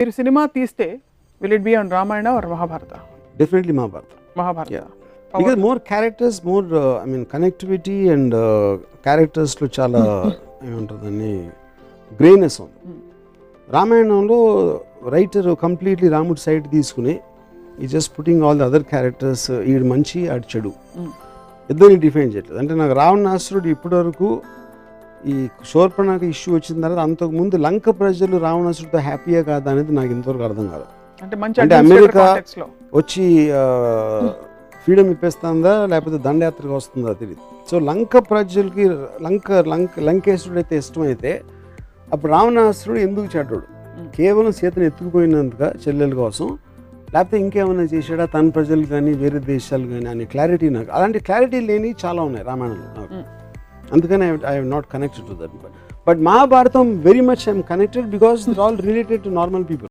మీరు సినిమా తీస్తే will it be on Ramayana or Mahabharata? Definitely Mahabharata. Mahabharata. Because more characters, more I mean connectivity and క్యారెక్టర్స్లో చాలా ఏమంటుందని గ్రేనెస్ ఉంది. రామాయణంలో రైటర్ కంప్లీట్లీ రాముడి సైడ్ తీసుకుని ఈ just putting all the other characters, ఈడు మంచి ఆడు చెడు ఇద్దరిని డిఫైన్ చేయట్లేదు. అంటే నాకు రావణాసురుడు ఇప్పటివరకు ఈ శూర్పణఖ ఇష్యూ వచ్చిన తర్వాత అంతకుముందు లంక ప్రజలు రావణాసురుడితో హ్యాపీయా కాదా అనేది నాకు ఇంతవరకు అర్థం కాదు. అంటే అమెరికా వచ్చి ఫ్రీడమ్ ఇప్పేస్తుందా లేకపోతే దండయాత్రకు వస్తుందా తెలియదు. సో లంక ప్రజలకి లంకేశ్వరుడు అయితే ఇష్టమైతే అప్పుడు రావణాసురుడు ఎందుకు చెడ్డోడు? కేవలం సీతను ఎత్తుకుపోయినందుక చెల్లెల కోసం, లేకపోతే ఇంకేమైనా చేసాడా తన ప్రజలు కానీ వేరే దేశాలు కానీ అనే క్లారిటీ నాకు, అలాంటి క్లారిటీ లేని చాలా ఉన్నాయి రామాయణంలో నాకు. అందుకని I have not connected to that. But Mahabharatam very much I'm connected because they all related to normal people.